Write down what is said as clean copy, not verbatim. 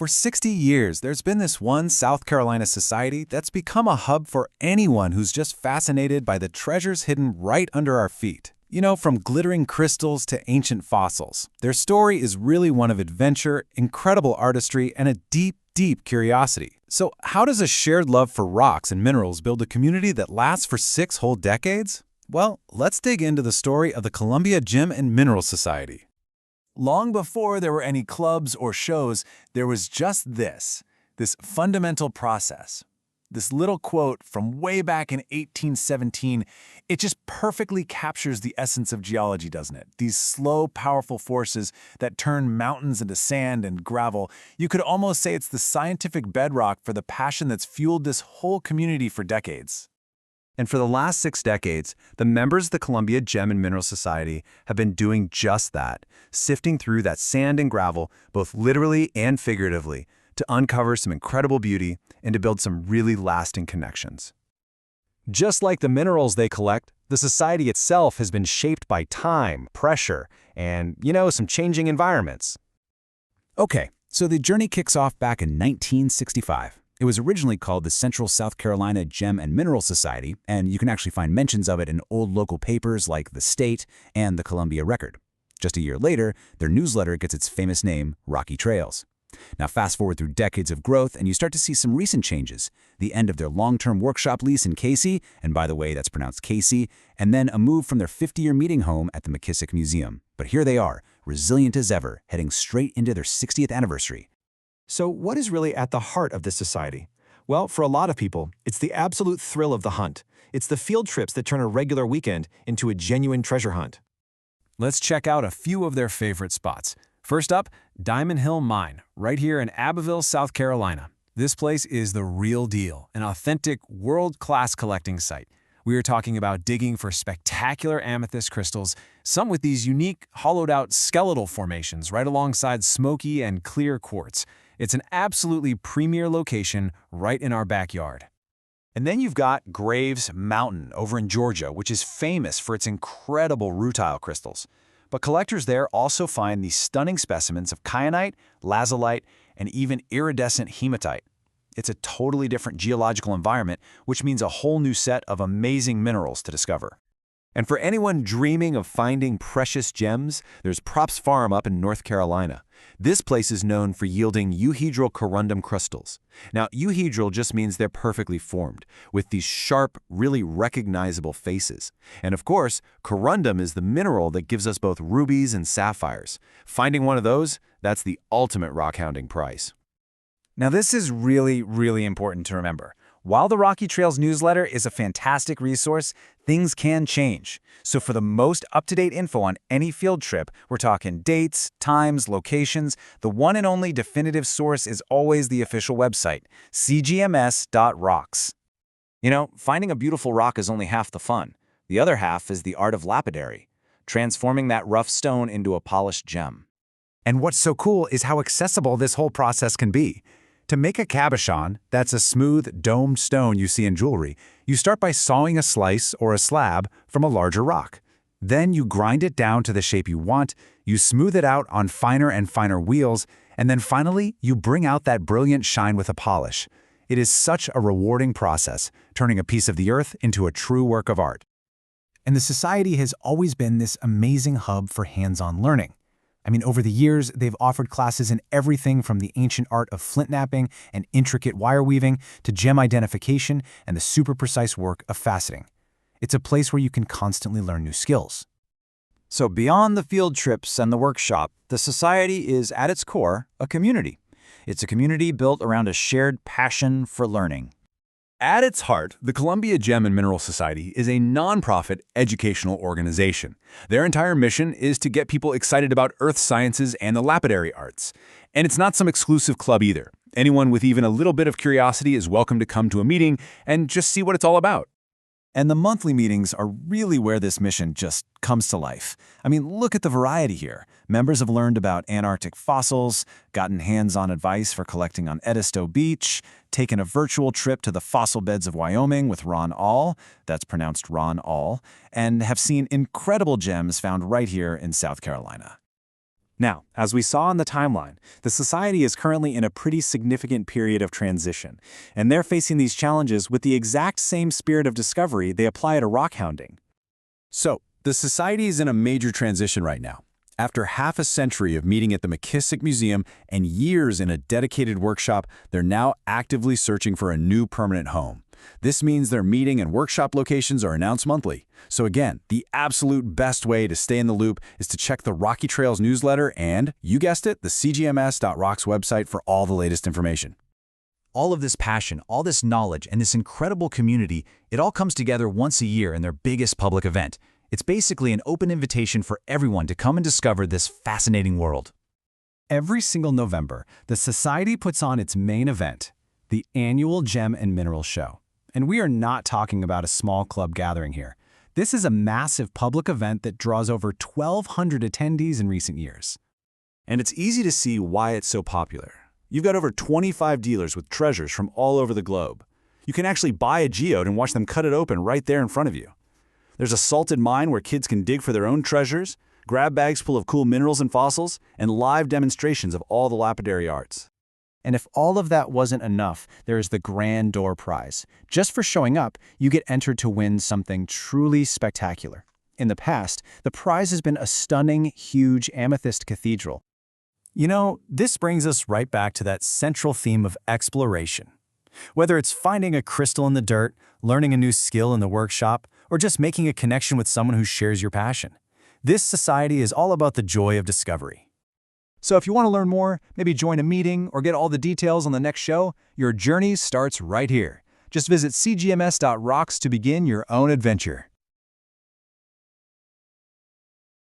For 60 years, there's been this one South Carolina society that's become a hub for anyone who's just fascinated by the treasures hidden right under our feet. You know, from glittering crystals to ancient fossils. Their story is really one of adventure, incredible artistry, and a deep, deep curiosity. So how does a shared love for rocks and minerals build a community that lasts for 6 whole decades? Well, let's dig into the story of the Columbia Gem and Mineral Society. Long before there were any clubs or shows, there was just this fundamental process. This little quote from way back in 1817, it just perfectly captures the essence of geology, doesn't it? These slow, powerful forces that turn mountains into sand and gravel. You could almost say it's the scientific bedrock for the passion that's fueled this whole community for decades. And for the last 6 decades, the members of the Columbia Gem and Mineral Society have been doing just that, sifting through that sand and gravel, both literally and figuratively, to uncover some incredible beauty and to build some really lasting connections. Just like the minerals they collect, the society itself has been shaped by time, pressure, and, some changing environments. Okay, so the journey kicks off back in 1965. It was originally called the Central South Carolina Gem and Mineral Society, and you can actually find mentions of it in old local papers like The State and the Columbia Record. Just a year later, their newsletter gets its famous name, Rocky Trails. Now fast forward through decades of growth and you start to see some recent changes. The end of their long-term workshop lease in Casey, and by the way, that's pronounced Casey, and then a move from their 50-year meeting home at the McKissick Museum. But here they are, resilient as ever, heading straight into their 60th anniversary. So what is really at the heart of this society? Well, for a lot of people, it's the absolute thrill of the hunt. It's the field trips that turn a regular weekend into a genuine treasure hunt. Let's check out a few of their favorite spots. First up, Diamond Hill Mine, right here in Abbeville, South Carolina. This place is the real deal, an authentic, world-class collecting site. We are talking about digging for spectacular amethyst crystals, some with these unique, hollowed-out skeletal formations right alongside smoky and clear quartz. It's an absolutely premier location right in our backyard. And then you've got Graves Mountain over in Georgia, which is famous for its incredible rutile crystals. But collectors there also find these stunning specimens of kyanite, lazulite, and even iridescent hematite. It's a totally different geological environment, which means a whole new set of amazing minerals to discover. And for anyone dreaming of finding precious gems, there's Props Farm up in North Carolina. This place is known for yielding euhedral corundum crystals. Now, euhedral just means they're perfectly formed, with these sharp, really recognizable faces. And of course, corundum is the mineral that gives us both rubies and sapphires. Finding one of those, that's the ultimate rock hounding prize. Now, this is really, really important to remember. While the Rocky Trails newsletter is a fantastic resource, things can change. So for the most up-to-date info on any field trip, we're talking dates, times, locations, the one and only definitive source is always the official website, cgms.rocks. Finding a beautiful rock is only half the fun. The other half is the art of lapidary, transforming that rough stone into a polished gem. And what's so cool is how accessible this whole process can be. To make a cabochon, that's a smooth, domed stone you see in jewelry, you start by sawing a slice or a slab from a larger rock. Then you grind it down to the shape you want, you smooth it out on finer and finer wheels, and then finally, you bring out that brilliant shine with a polish. It is such a rewarding process, turning a piece of the earth into a true work of art. And the Society has always been this amazing hub for hands-on learning. Over the years, they've offered classes in everything from the ancient art of flint knapping and intricate wire weaving to gem identification and the super precise work of faceting. It's a place where you can constantly learn new skills. So beyond the field trips and the workshop, the Society is, at its core, a community. It's a community built around a shared passion for learning. At its heart, the Columbia Gem and Mineral Society is a nonprofit educational organization. Their entire mission is to get people excited about earth sciences and the lapidary arts. And it's not some exclusive club either. Anyone with even a little bit of curiosity is welcome to come to a meeting and just see what it's all about. And the monthly meetings are really where this mission just comes to life. Look at the variety here. Members have learned about Antarctic fossils, gotten hands-on advice for collecting on Edisto Beach, taken a virtual trip to the fossil beds of Wyoming with Ron All, that's pronounced Ron All, and have seen incredible gems found right here in South Carolina. Now, as we saw in the timeline, the society is currently in a pretty significant period of transition, and they're facing these challenges with the exact same spirit of discovery they apply to rock hounding. So, the society is in a major transition right now. After half a century of meeting at the McKissick Museum and years in a dedicated workshop, they're now actively searching for a new permanent home. This means their meeting and workshop locations are announced monthly. So again, the absolute best way to stay in the loop is to check the Rocky Trails newsletter and, you guessed it, the cgms.rocks website for all the latest information. All of this passion, all this knowledge, and this incredible community, it all comes together once a year in their biggest public event. It's basically an open invitation for everyone to come and discover this fascinating world. Every single November, the Society puts on its main event, the annual Gem and Mineral Show. And we are not talking about a small club gathering here. This is a massive public event that draws over 1,200 attendees in recent years. And it's easy to see why it's so popular. You've got over 25 dealers with treasures from all over the globe. You can actually buy a geode and watch them cut it open right there in front of you. There's a salted mine where kids can dig for their own treasures, grab bags full of cool minerals and fossils, and live demonstrations of all the lapidary arts. And if all of that wasn't enough, there is the Grand Door Prize. Just for showing up, you get entered to win something truly spectacular. In the past, the prize has been a stunning, huge amethyst cathedral. You know, this brings us right back to that central theme of exploration. Whether it's finding a crystal in the dirt, learning a new skill in the workshop, or just making a connection with someone who shares your passion, this society is all about the joy of discovery. So if you want to learn more, maybe join a meeting or get all the details on the next show, your journey starts right here. Just visit cgms.rocks to begin your own adventure.